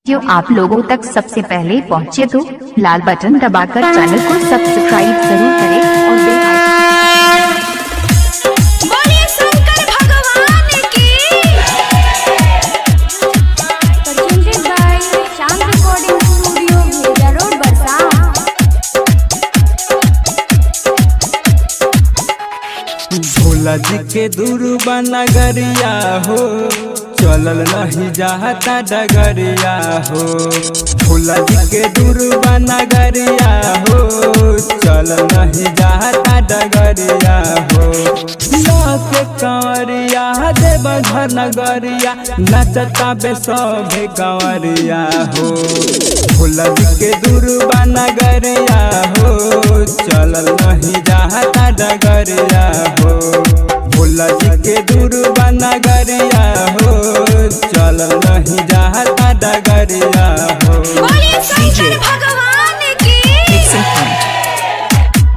जो आप लोगों तक सबसे पहले पहुंचे तो लाल बटन दबाकर चैनल को सब्सक्राइब जरूर करें और बेल आइकन। बोलिए शंकर भगवान की। Presented by Shyam recording studio Bheja road बरसात। भोला जी के दुर्बा नगरिया हो, चलल नहीं जाता डगरिया हो। भोला जी के दुर्बा नगरिया हो, चलल नहीं जाता डगरिया हो। के कंवरिया देव घर नगरिया, नचता बेसभे कंवरिया हो। भोला जी के दुर्बा नगरिया हो, चलल नहीं जाता डगरिया हो। भोला जी के दुर्बा नगरिया हो, चलल नहीं जाता डगरिया हो। बोलिए शंकर भगवान की।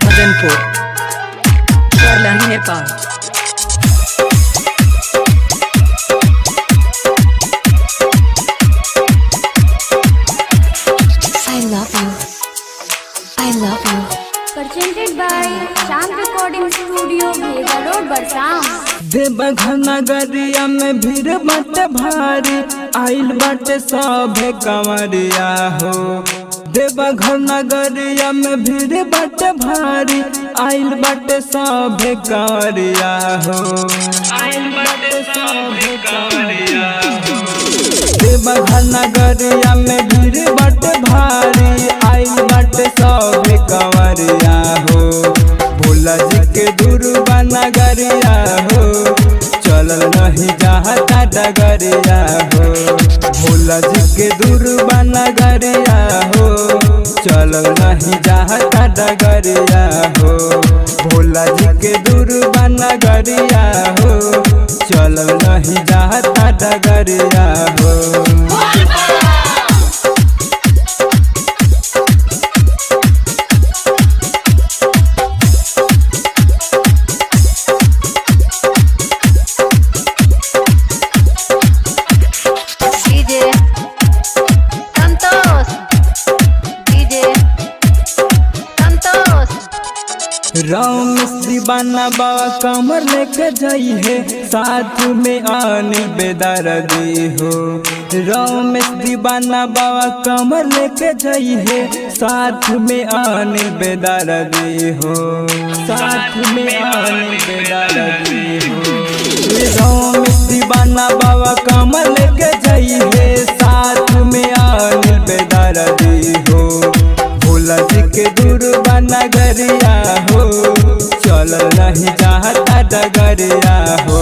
Madanpur Karlahi Nepal. I love you. Presented by Shyam recording studio Bheja road बरसात। देवघर नगरिया में भीड़ बाटे भारी, आइल बाटे सभे कंवरिया हो। देवघर नगरिया में भीड़ बाटे भारी, आइल बाटे सभे कंवरिया हो। आइल बाटे सभे कंवरिया हो। देवघर नगरिया में भीड़ बाटे भारी, आइल बाटे सभे कंवरिया हो। भोला जी के दुर्बा नगरिया हो, चलल नहीं जाता डगरिया हो। भोला जी के दुर्बा नगरिया हो, चलल नहीं जाता डगरिया हो। भोला जी के दुर्बा नगरिया हो, चलल नहीं जाता डगरिया हो। राम दीवाना बाबा कमर लेके जाई है, साथ में अनिल बेदर्दी हो। राम दीवाना बाबा कमर लेके जाई है, साथ में अनिल बेदर्दी हो। साथ में अनिल बेदर्दी हो। राम दीवाना बाबा कमर लेके जाई है, साथ में अनिल बेदर्दी हो। भोला जी के दुर्बा नगरिया हो, चलल नहीं जाता डगरिया हो।